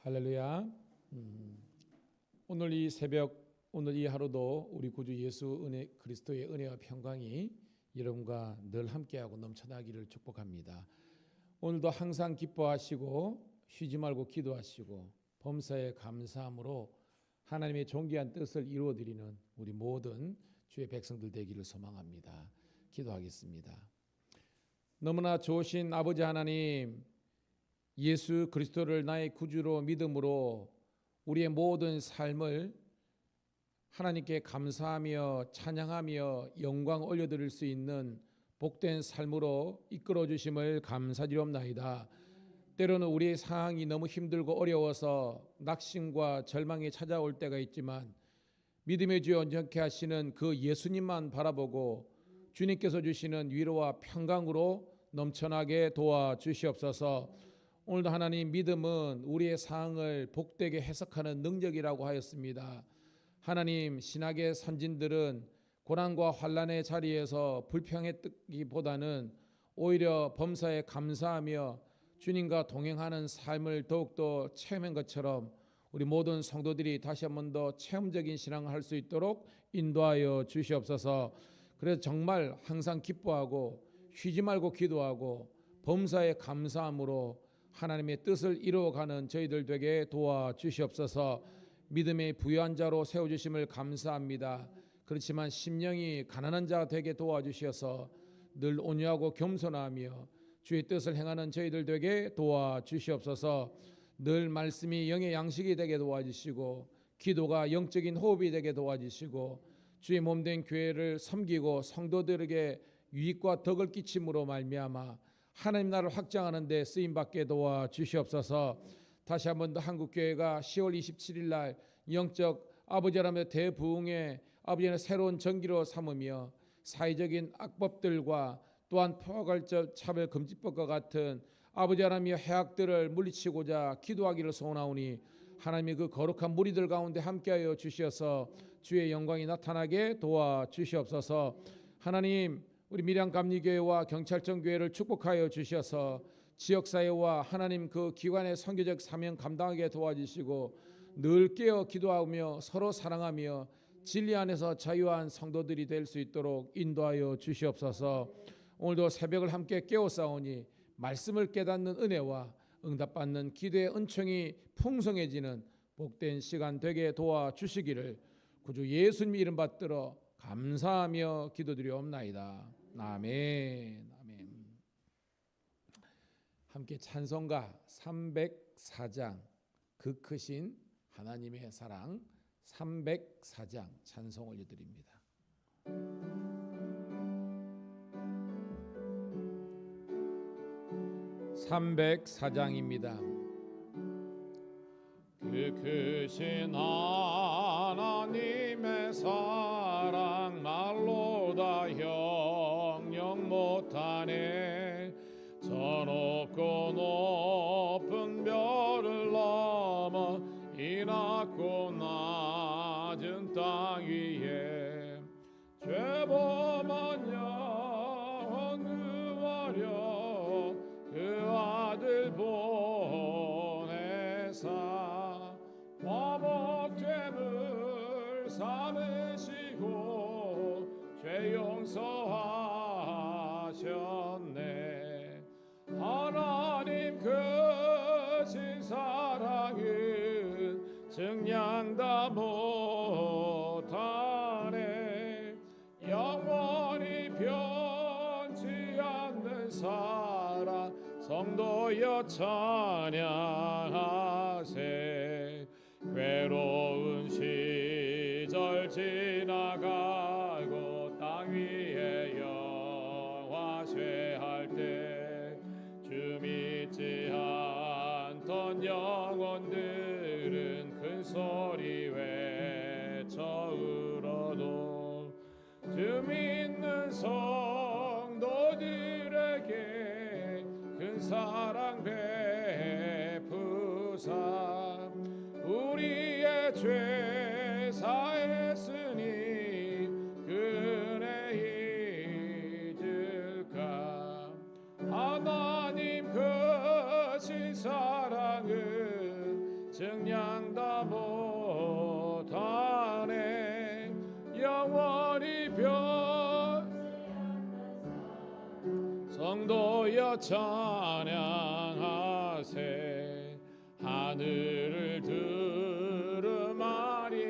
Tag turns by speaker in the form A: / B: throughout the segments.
A: 할렐루야. 오늘 이 새벽, 오늘 이 하루도 우리 구주 예수 은혜 그리스도의 은혜와 평강이 여러분과 늘 함께하고 넘쳐나기를 축복합니다. 오늘도 항상 기뻐하시고 쉬지 말고 기도하시고 범사에 감사함으로 하나님의 존귀한 뜻을 이루어드리는 우리 모든 주의 백성들 되기를 소망합니다. 기도하겠습니다. 너무나 좋으신 아버지 하나님, 예수 그리스도를 나의 구주로 믿음으로 우리의 모든 삶을 하나님께 감사하며 찬양하며 영광 올려드릴 수 있는 복된 삶으로 이끌어 주심을 감사드리옵나이다. 때로는 우리의 상황이 너무 힘들고 어려워서 낙심과 절망이 찾아올 때가 있지만 믿음의 주여 온전케 하시는 그 예수님만 바라보고 주님께서 주시는 위로와 평강으로 넘쳐나게 도와주시옵소서. 오늘도 하나님, 믿음은 우리의 상황을 복되게 해석하는 능력이라고 하였습니다. 하나님, 신학의 선진들은 고난과 환난의 자리에서 불평했기보다는 오히려 범사에 감사하며 주님과 동행하는 삶을 더욱더 체험한 것처럼 우리 모든 성도들이 다시 한 번 더 체험적인 신앙을 할 수 있도록 인도하여 주시옵소서. 그래서 정말 항상 기뻐하고 쉬지 말고 기도하고 범사에 감사함으로 하나님의 뜻을 이루어가는 저희들 되게 도와주시옵소서. 믿음의 부유한 자로 세워주심을 감사합니다. 그렇지만 심령이 가난한 자 되게 도와주셔서 늘 온유하고 겸손하며 주의 뜻을 행하는 저희들 되게 도와주시옵소서. 늘 말씀이 영의 양식이 되게 도와주시고 기도가 영적인 호흡이 되게 도와주시고 주의 몸된 교회를 섬기고 성도들에게 유익과 덕을 끼침으로 말미암아 하나님 나라를 확장하는 데 쓰임받게 도와주시옵소서. 다시 한 번 더 한국교회가 10월 27일 날 영적 아버지라며 대부흥의 아버지의 새로운 전기로 삼으며 사회적인 악법들과 또한 포괄적 차별금지법과 같은 아버지라며 해악들을 물리치고자 기도하기를 소원하오니 하나님이 그 거룩한 무리들 가운데 함께하여 주시어서 주의 영광이 나타나게 도와주시옵소서. 하나님, 우리 밀양감리교회와 경찰청교회를 축복하여 주셔서 지역사회와 하나님 그 기관의 선교적 사명 감당하게 도와주시고 늘 깨어 기도하며 서로 사랑하며 진리 안에서 자유한 성도들이 될 수 있도록 인도하여 주시옵소서. 오늘도 새벽을 함께 깨어싸우니 말씀을 깨닫는 은혜와 응답받는 기도의 은총이 풍성해지는 복된 시간 되게 도와주시기를 구주 예수님 이름 받들어 감사하며 기도드리옵나이다. 아멘. 아멘. 함께 찬송가 304장 그 크신 하나님의 사랑 304장 찬송 올려드립니다. 304장입니다.
B: 그 크신 하나님의 사랑 말로 다 형용 못하네. 저 높고 높은 별을 넘어 이 낮고 낮은 땅 위에 죄범한 영혼 구하려 그 아들 보내사 화목죄물 삼으시고 죄 용서하셨네. 하나님 크신 사랑은 증량 다 못하네. 영원히 변치 않는 사랑 성도여 찬양하세. 괴로운 시절 지나가고 땅 위에 영화 쇠할 때 주 믿지 않던 영혼들은 큰 소리 외쳐 울어도 주 믿는 성도들에게 큰 사랑 베푸사 우리의 죄 사했으니 그 은혜 잊을까. 하나님 크신 사랑은 찬양하세. 하늘을 두루마리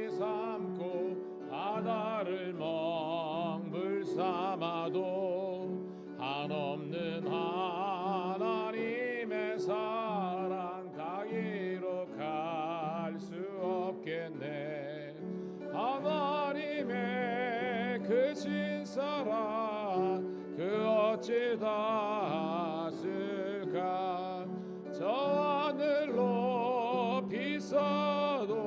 B: 삼고 바다를 먹물 삼아도 한없는 하나님의 사랑 다 기록할 수 없겠네. 하나님의 그 신사랑 그 어찌 닿았을까. 저 하늘 높이 써도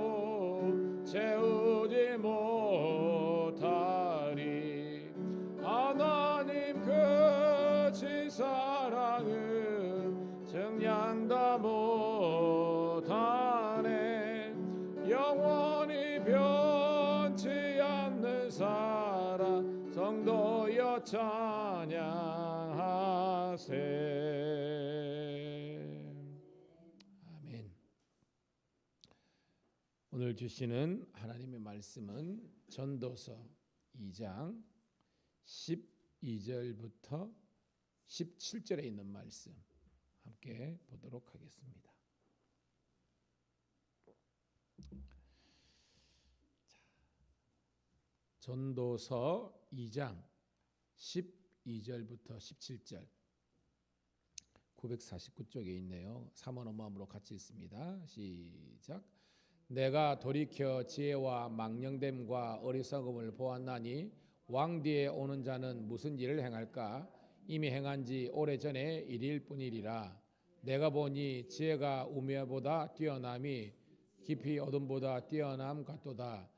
B: 채우지 못하리. 하나님 그 친사랑은 정량 다 못하네. 영원히 변치 않는 사랑 성도여 찬양하세.
A: 아멘. 오늘 주시는 하나님의 말씀은 전도서 2장 12절부터 17절에 있는 말씀 함께 보도록 하겠습니다. 전도서 2장 12절부터 17절 949쪽에 있네요. 삼원어마음으로 같이 읽습니다. 시작. 내가 돌이켜 지혜와 망령됨과 어리석음을 보았나니 왕 뒤에 오는 자는 무슨 일을 행할까? 이미 행한 지 오래전의 일일 뿐이리라. 내가 보니 지혜가 우매보다 뛰어남이 깊이 어둠보다 뛰어남 같도다.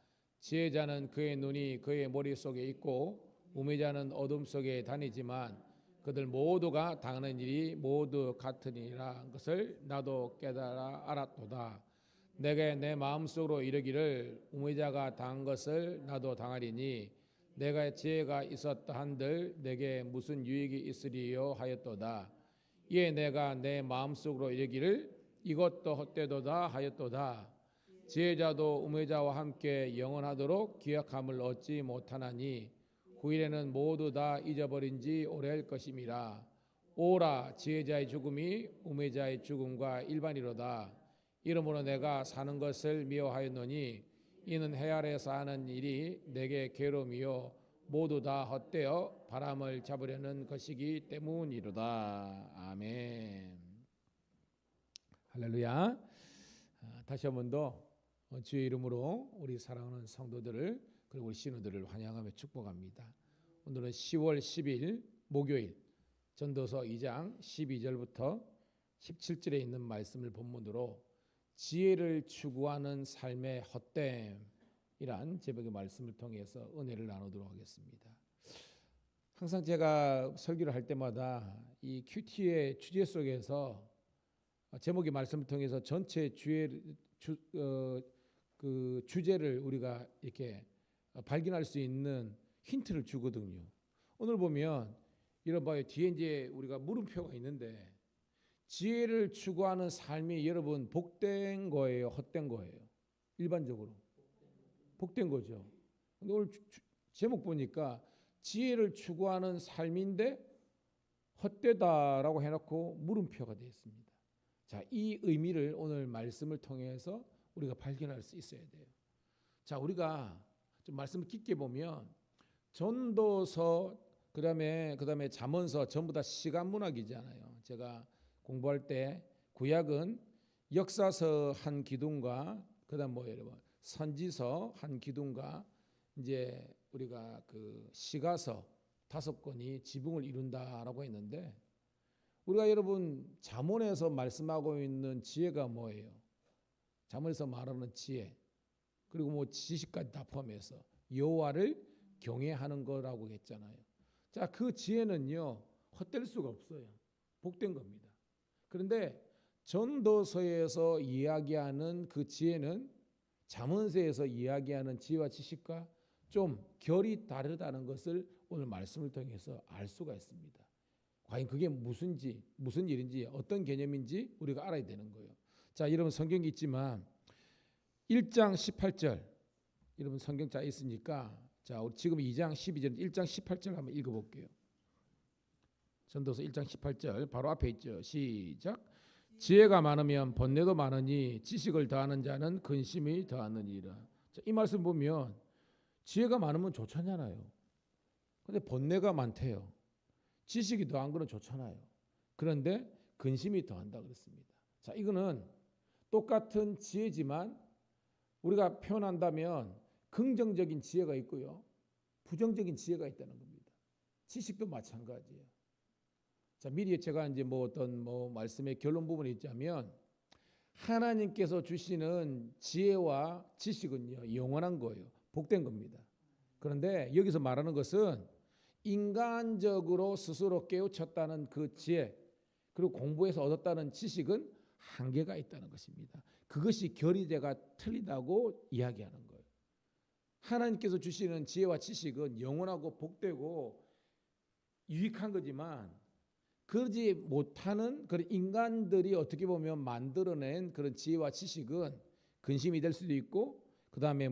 A: 지혜자는 그의 눈이 그의 머릿속에 있고 우매자는 어둠 속에 다니지만 그들 모두가 당하는 일이 모두 같으니라. 것을 나도 깨달아 알았도다. 내게 내 마음속으로 이르기를 우매자가 당한 것을 나도 당하리니 내가 지혜가 있었다 한들 내게 무슨 유익이 있으리요 하였도다. 이에 내가 내 마음속으로 이르기를 이것도 헛되도다 하였도다. 지혜자도 우매자와 함께 영원하도록 기억함을 얻지 못하나니 후일에는 모두 다 잊어버린 지 오래할 것임이라. 오라 지혜자의 죽음이 우매자의 죽음과 일반이로다. 이러므로 내가 사는 것을 미워하였노니 이는 해 아래에서 하는 일이 내게 괴로움이요 모두 다 헛되어 바람을 잡으려는 것이기 때문이로다. 아멘. 할렐루야. 다시 한 번 더 주의 이름으로 우리 사랑하는 성도들을 그리고 우리 신우들을 환영하며 축복합니다. 오늘은 10월 10일 목요일 전도서 2장 12절부터 17절에 있는 말씀을 본문으로 지혜를 추구하는 삶의 헛됨이란 제목의 말씀을 통해서 은혜를 나누도록 하겠습니다. 항상 제가 설교를 할 때마다 이 큐티의 주제 속에서 제목의 말씀을 통해서 전체 그 주제를 우리가 이렇게 발견할 수 있는 힌트를 주거든요. 오늘 보면 이런 봐요. 뒤에 이제 우리가 물음표가 있는데 지혜를 추구하는 삶이 여러분 복된 거예요, 헛된 거예요? 일반적으로 복된 거죠. 근데 오늘 제목 보니까 지혜를 추구하는 삶인데 헛되다라고 해놓고 물음표가 되어 있습니다. 자, 이 의미를 오늘 말씀을 통해서 우리가 발견할 수 있어야 돼요. 자, 우리가 좀 말씀을 깊게 보면 전도서 그다음에 잠언서 전부 다 시간 문학이잖아요. 제가 공부할 때 구약은 역사서 한 기둥과 그다음 여러분 선지서 한 기둥과 이제 우리가 그 시가서 5권이 지붕을 이룬다라고 했는데 우리가 여러분 잠언에서 말씀하고 있는 지혜가 뭐예요? 잠언에서 말하는 지혜 그리고 지식까지 다 포함해서 여호와를 경외하는 거라고 했잖아요. 자, 그 지혜는요 헛될 수가 없어요. 복된 겁니다. 그런데 전도서에서 이야기하는 그 지혜는 잠언서에서 이야기하는 지혜와 지식과 좀 결이 다르다는 것을 오늘 말씀을 통해서 알 수가 있습니다. 과연 그게 무슨 일인지 어떤 개념인지 우리가 알아야 되는 거예요. 자, 여러분 성경이 있지만 1장 18절 여러분 성경자 있으니까 자, 우리 지금 2장 12절 1장 18절 한번 읽어볼게요. 전도서 1장 18절 바로 앞에 있죠. 시작. 지혜가 많으면 번뇌도 많으니 지식을 더하는 자는 근심이 더하느니라. 자, 이 말씀 보면 지혜가 많으면 좋잖아요. 근데 번뇌가 많대요. 지식이 더한 거는 좋잖아요. 그런데 근심이 더한다 그랬습니다. 자, 이거는 똑같은 지혜지만 우리가 표현한다면 긍정적인 지혜가 있고요, 부정적인 지혜가 있다는 겁니다. 지식도 마찬가지예요. 자, 미리 제가 이제 어떤 말씀의 결론 부분이 있자면 하나님께서 주시는 지혜와 지식은요 영원한 거예요. 복된 겁니다. 그런데 여기서 말하는 것은 인간적으로 스스로 깨우쳤다는 그 지혜, 그리고 공부해서 얻었다는 지식은 한계가 있다는 것입니다. 그것이 결의대가 틀리다고 이야기하는 거예요. 하나님께서 주시는 지혜와 지식은 영원하고 복되고 유익한 거지만 그러지 못하는 그런 인간들이 어떻게 보면 만들어낸 그런 지혜와 지식은 근심이 될 수도 있고, 그 다음에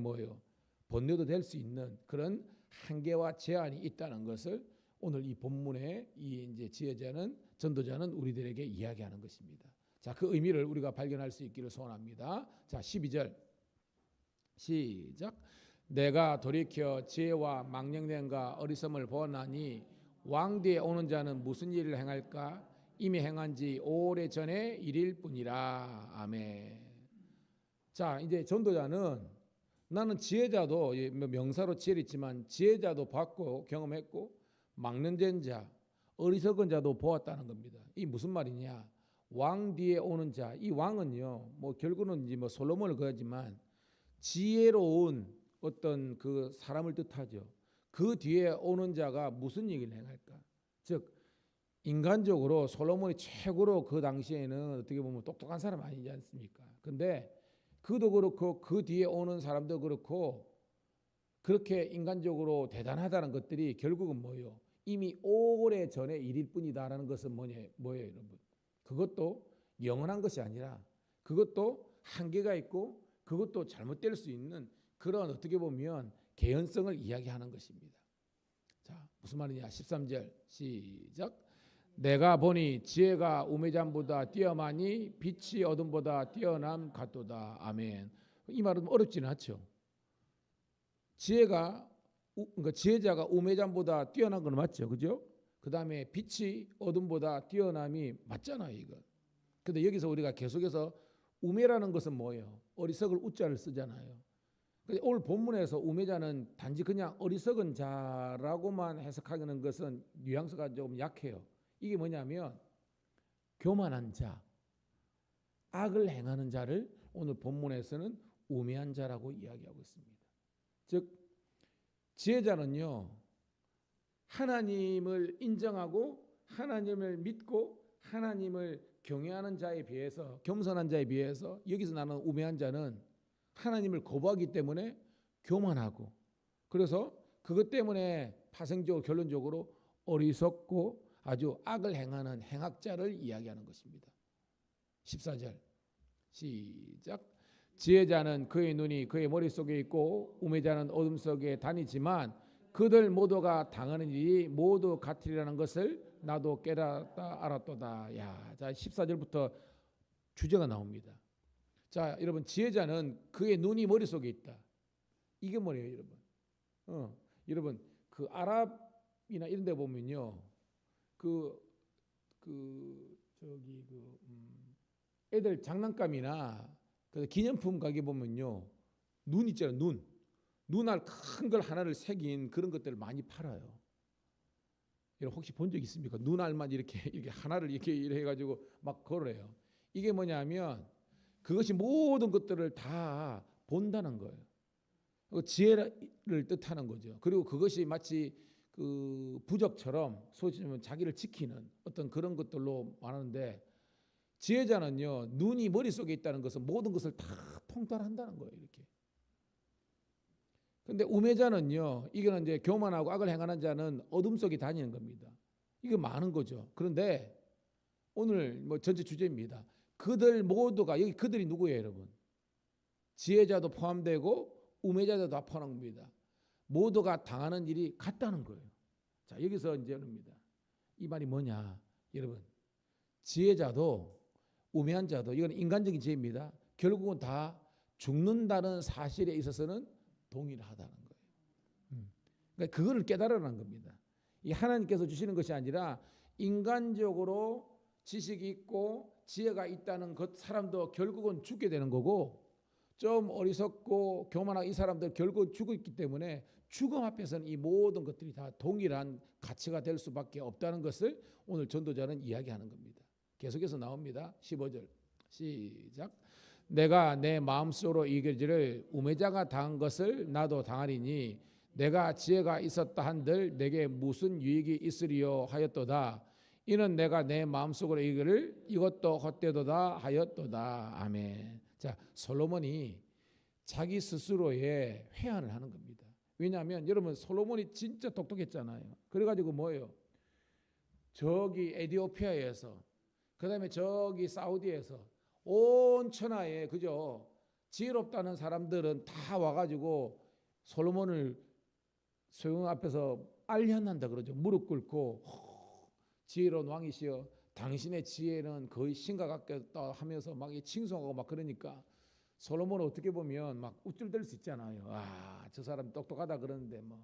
A: 번뇌도 될 수 있는 그런 한계와 제한이 있다는 것을 오늘 이 본문의 이 이제 지혜자는, 전도자는 우리들에게 이야기하는 것입니다. 자, 그 의미를 우리가 발견할 수 있기를 소원합니다. 자, 12절 시작. 내가 돌이켜 지혜와 망령됨과 어리석음을 보았나니 왕뒤에 오는 자는 무슨 일을 행할까? 이미 행한 지 오래전의 일일 뿐이라. 아멘. 자, 이제 전도자는 나는 지혜자도 명사로 지혜를 있지만 지혜자도 봤고 경험했고 망령된 자, 어리석은 자도 보았다는 겁니다. 이 무슨 말이냐? 왕 뒤에 오는 자, 이 왕은요 결국은 이제 솔로몬을 그하지만 지혜로운 어떤 그 사람을 뜻하죠. 그 뒤에 오는 자가 무슨 얘기를 행할까? 즉 인간적으로 솔로몬이 최고로 그 당시에는 어떻게 보면 똑똑한 사람 아니지 않습니까? 근데 그도 그렇고 그 뒤에 오는 사람도 그렇고 그렇게 인간적으로 대단하다는 것들이 결국은 뭐예요? 이미 오래 전의 일일 뿐이다라는 것은 뭐예요, 여러분? 그것도 영원한 것이 아니라 그것도 한계가 있고 그것도 잘못될 수 있는 그런 어떻게 보면 개연성을 이야기하는 것입니다. 자, 무슨 말이냐? 13절 시작. 내가 보니 지혜가 우매잠보다 뛰어나니 빛이 어둠보다 뛰어남 같도다. 아멘. 이 말은 어렵지는 않죠. 그러니까 지혜자가 우매잠보다 뛰어난 건 맞죠, 그죠? 그 다음에 빛이 어둠보다 뛰어남이 맞잖아요, 이거. 근데 여기서 우리가 계속해서 우매라는 것은 뭐예요? 어리석을 우자를 쓰잖아요. 오늘 본문에서 우매자는 단지 그냥 어리석은 자라고만 해석하는 것은 뉘앙스가 좀 약해요. 이게 뭐냐면 교만한 자, 악을 행하는 자를 오늘 본문에서는 우매한 자라고 이야기하고 있습니다. 즉 지혜자는요 하나님을 인정하고 하나님을 믿고 하나님을 경외하는 자에 비해서, 겸손한 자에 비해서 여기서 나는 우매한 자는 하나님을 거부하기 때문에 교만하고, 그래서 그것 때문에 파생적으로 결론적으로 어리석고 아주 악을 행하는 행악자를 이야기하는 것입니다. 14절 시작. 지혜자는 그의 눈이 그의 머릿속에 있고 우매자는 어둠 속에 다니지만 그들 모두가 당하는 일이 모두 같으리라는 것을 나도 깨닫다 알았도다. 야, 자 14절부터 주제가 나옵니다. 자, 여러분 지혜자는 그의 눈이 머릿속에 있다. 이게 뭐예요, 여러분? 여러분 그 아랍이나 이런 데 보면요. 애들 장난감이나 기념품 가게 보면요. 눈 있잖아요, 눈알 큰 걸 하나를 새긴 그런 것들을 많이 팔아요. 여러분 혹시 본 적 있습니까? 눈알만 이렇게 하나를 이렇게 해가지고 막 걸어요. 이게 뭐냐면 그것이 모든 것들을 다 본다는 거예요. 지혜를 뜻하는 거죠. 그리고 그것이 마치 그 부적처럼 소위 자기를 지키는 어떤 그런 것들로 말하는데, 지혜자는요 눈이 머릿속에 있다는 것은 모든 것을 다 통달한다는 거예요. 이렇게. 근데 우매자는요, 이거는 이제 교만하고 악을 행하는 자는 어둠 속에 다니는 겁니다. 이게 많은 거죠. 그런데 오늘 전체 주제입니다. 그들 모두가, 여기 그들이 누구예요, 여러분? 지혜자도 포함되고 우매자도 다 포함한 겁니다. 모두가 당하는 일이 같다는 거예요. 자, 여기서 이제입니다. 이 말이 뭐냐? 여러분, 지혜자도 우매한 자도 이건 인간적인 지혜입니다. 결국은 다 죽는다는 사실에 있어서는 동일하다는 거예요. 그러니까 그거를 깨달으라는 겁니다. 이 하나님께서 주시는 것이 아니라 인간적으로 지식이 있고 지혜가 있다는 것 사람도 결국은 죽게 되는 거고, 좀 어리석고 교만한 이 사람들 결국 죽었기 때문에 죽음 앞에서는 이 모든 것들이 다 동일한 가치가 될 수밖에 없다는 것을 오늘 전도자는 이야기하는 겁니다. 계속해서 나옵니다. 15절 시작. 내가 내 마음속으로 이겨지를 우매자가 당한 것을 나도 당하리니 내가 지혜가 있었다 한들 내게 무슨 유익이 있으리요 하였도다. 이는 내가 내 마음속으로 이기를 이것도 헛되도다 하였도다. 아멘. 자, 솔로몬이 자기 스스로의 회한을 하는 겁니다. 왜냐하면 여러분 솔로몬이 진짜 똑똑했잖아요. 그래가지고 뭐예요? 저기 에티오피아에서 그다음에 저기 사우디에서 온 천하에 그죠? 지혜롭다는 사람들은 다 와가지고 솔로몬을 소영 앞에서 알련한다 그러죠. 무릎 꿇고 지혜로운 왕이시여 당신의 지혜는 거의 신과 같겠다 하면서 막 칭송하고 막 그러니까 솔로몬은 어떻게 보면 막 우쭐댈 수 있잖아요. 아, 저 사람 똑똑하다 그러는데 뭐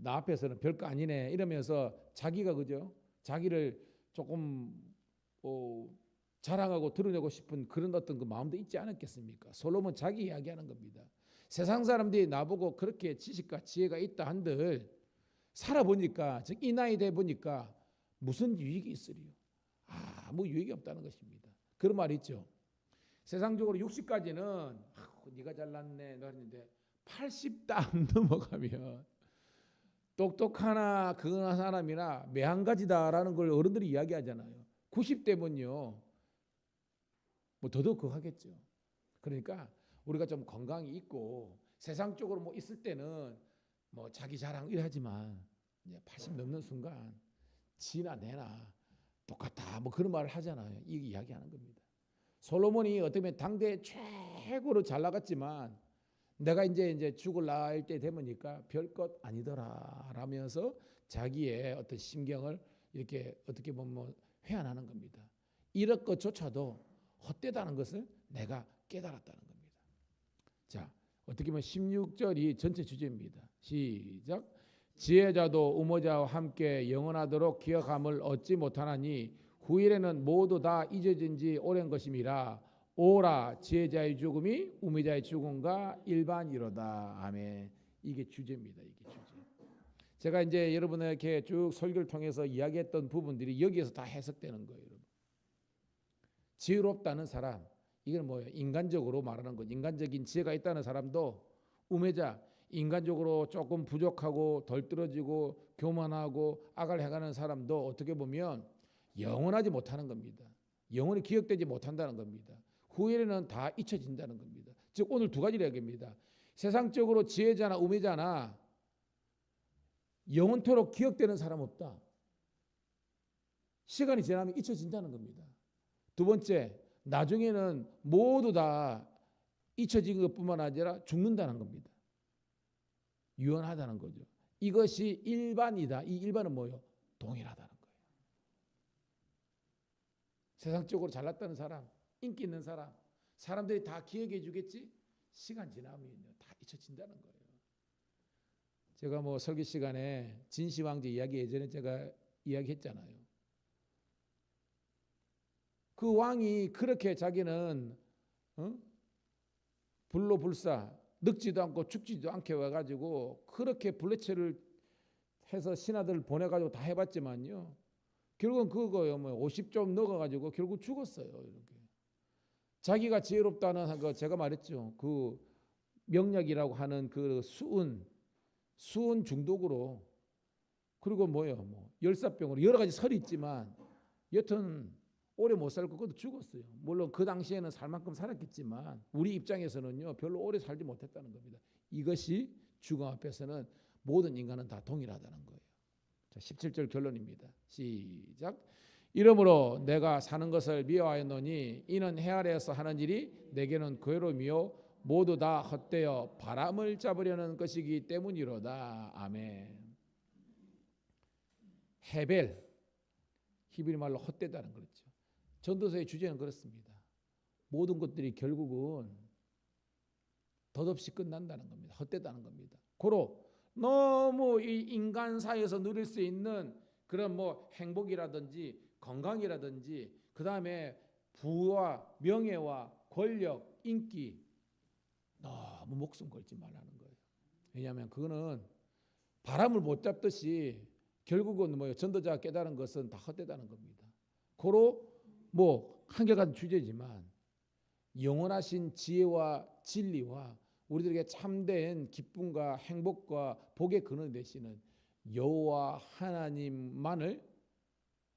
A: 나 앞에서는 별거 아니네 이러면서 자기가 그죠? 자기를 조금 자랑하고 드러내고 싶은 그런 어떤 그 마음도 있지 않았겠습니까? 솔로몬 자기 이야기하는 겁니다. 세상 사람들이 나보고 그렇게 지식과 지혜가 있다 한들 살아보니까 즉 이 나이 돼 보니까 무슨 유익이 있으리요? 아무 유익이 없다는 것입니다. 그런 말이 있죠. 세상적으로 60까지는 네가 잘났네 그랬는데 80도 안 넘어가면 똑똑하나 그거나 사람이나 매한가지다라는 걸 어른들이 이야기하잖아요. 90대면요 뭐 더더욱 그거 하겠죠. 그러니까 우리가 좀 건강이 있고 세상적으로 뭐 있을 때는 뭐 자기 자랑 이러하지만 이제 80 넘는 순간 지나 내나 똑같다 뭐 그런 말을 하잖아요. 이 이야기하는 겁니다. 솔로몬이 어떻게 보면 당대 최고로 잘 나갔지만 내가 이제 죽을 나을 때 되니까 별것 아니더라 라면서 자기의 어떤 심경을 이렇게 어떻게 보면 뭐 회한하는 겁니다. 이런 것조차도 헛되다는 것을 내가 깨달았다는 겁니다. 자, 어떻게 보면 16절이 전체 주제입니다. 시작. 지혜자도 우모자와 함께 영원하도록 기억함을 얻지 못하나니 후일에는 모두 다 잊어진 지 오랜 것임이라. 오라 지혜자의 죽음이 우매자의 죽음과 일반이로다. 아멘. 이게 주제입니다. 이게 주제. 제가 이제 여러분에게 쭉 설교를 통해서 이야기했던 부분들이 여기에서 다 해석되는 거예요. 여러분. 지혜롭다는 사람, 이건 뭐예요? 인간적으로 말하는 것. 인간적인 지혜가 있다는 사람도 우매자, 인간적으로 조금 부족하고 덜 떨어지고 교만하고 악을 행하는 사람도 어떻게 보면 영원하지 못하는 겁니다. 영원히 기억되지 못한다는 겁니다. 후일에는 다 잊혀진다는 겁니다. 즉 오늘 두 가지 이야기입니다. 세상적으로 지혜자나 우매자나 영원토록 기억되는 사람 없다. 시간이 지나면 잊혀진다는 겁니다. 두 번째, 나중에는 모두 다 잊혀진 것뿐만 아니라 죽는다는 겁니다. 유언하다는 거죠. 이것이 일반이다. 이 일반은 뭐예요? 동일하다는 거예요. 세상적으로 잘났다는 사람, 인기 있는 사람, 사람들이 다 기억해 주겠지? 시간 지나면 다 잊혀진다는 거예요. 제가 뭐 설교 시간에 진시황제 이야기 예전에 제가 이야기했잖아요. 그 왕이 그렇게 자기는 불로불사 늙지도 않고 죽지도 않게 와가지고 그렇게 블레체를 해서 신하들을 보내가지고 다 해봤지만요. 결국은 그거요. 뭐 50 좀 넣어가지고 결국 죽었어요. 이렇게. 자기가 지혜롭다는 거 제가 말했죠. 그 명약이라고 하는 그 수은 중독으로 그리고 뭐예요? 뭐 열사병으로 여러 가지 설이 있지만 여튼 오래 못 살고 그것도 죽었어요. 물론 그 당시에는 살 만큼 살았겠지만 우리 입장에서는요 별로 오래 살지 못했다는 겁니다. 이것이 죽음 앞에서는 모든 인간은 다 동일하다는 거예요. 자, 17절 결론입니다. 시작. 이러므로 내가 사는 것을 미워하였노니 이는 해 아래에서 하는 일이 내게는 괴로움이요 모두 다 헛되어 바람을 잡으려는 것이기 때문이로다. 아멘. 헤벨, 히브리 말로 헛되다는 거죠. 전도서의 주제는 그렇습니다. 모든 것들이 결국은 덧없이 끝난다는 겁니다. 헛되다는 겁니다. 고로 너무 이 인간 사회에서 누릴 수 있는 그런 뭐 행복이라든지 건강이라든지 그 다음에 부와 명예와 권력, 인기 너무 목숨 걸지 말라는 거예요. 왜냐하면 그거는 바람을 못 잡듯이 결국은 뭐 전도자가 깨달은 것은 다 헛되다는 겁니다. 고로 뭐 한결같은 주제지만 영원하신 지혜와 진리와 우리들에게 참된 기쁨과 행복과 복의 근원 되시는 여호와 하나님만을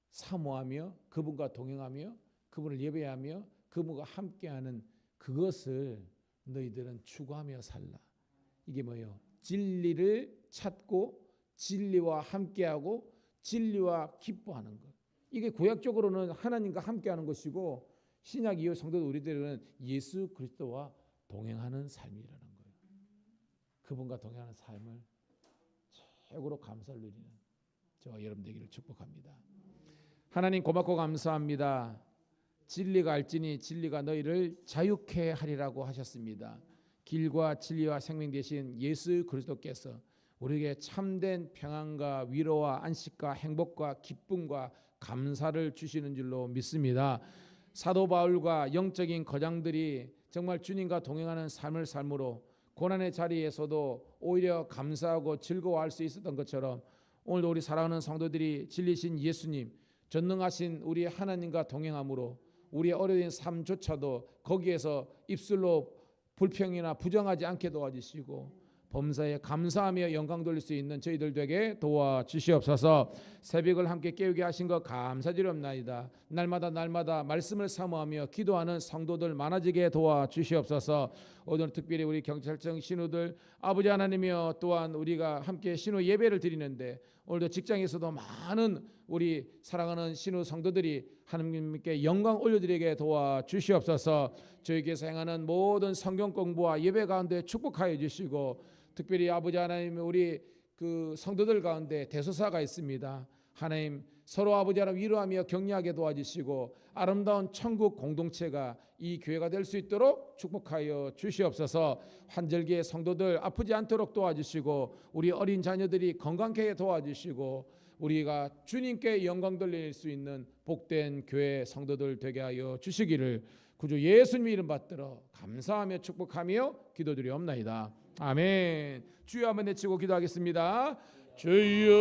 A: 사모하며 그분과 동행하며 그분을 예배하며 그분과 함께하는 그것을 너희들은 추구하며 살라. 이게 뭐예요? 진리를 찾고 진리와 함께하고 진리와 기뻐하는 것. 이게 구약적으로는 하나님과 함께하는 것이고 신약 이후 성도 우리들은 예수 그리스도와 동행하는 삶이라는 거예요. 그분과 동행하는 삶을 최고로 감사를 누리는 저와 여러분 되기를 축복합니다. 하나님 고맙고 감사합니다. 진리가 알지니 진리가 너희를 자유케 하리라고 하셨습니다. 길과 진리와 생명 되신 예수 그리스도께서 우리에게 참된 평안과 위로와 안식과 행복과 기쁨과 감사를 주시는 줄로 믿습니다. 사도 바울과 영적인 거장들이 정말 주님과 동행하는 삶을 삶으로 고난의 자리에서도 오히려 감사하고 즐거워할 수 있었던 것처럼 오늘도 우리 사랑하는 성도들이 진리신 예수님, 전능하신 우리 하나님과 동행함으로 우리의 어려운 삶조차도 거기에서 입술로 불평이나 부정하지 않게 도와주시고 범사에 감사하며 영광 돌릴 수 있는 저희들 되게 도와주시옵소서. 새벽을 함께 깨우게 하신 것 감사드리옵나이다. 날마다 말씀을 사모하며 기도하는 성도들 많아지게 도와주시옵소서. 오늘 특별히 우리 경찰청 신우들 아버지 하나님이여 또한 우리가 함께 신우 예배를 드리는데 오늘도 직장에서도 많은 우리 사랑하는 신우 성도들이 하나님께 영광 올려드리게 도와주시옵소서. 저에게서 행하는 모든 성경 공부와 예배 가운데 축복하여 주시고 특별히 아버지 하나님 우리 그 성도들 가운데 대소사가 있습니다. 하나님 서로 아버지 하나님 위로하며 격려하게 도와주시고 아름다운 천국 공동체가 이 교회가 될 수 있도록 축복하여 주시옵소서. 환절기에 성도들 아프지 않도록 도와주시고 우리 어린 자녀들이 건강하게 도와주시고 우리가 주님께 영광 돌릴 수 있는 복된 교회 성도들 되게 하여 주시기를 구주 예수님 이름 받들어 감사하며 축복하며 기도드리옵나이다. 아멘. 주여 한번 외치고 기도하겠습니다. 주여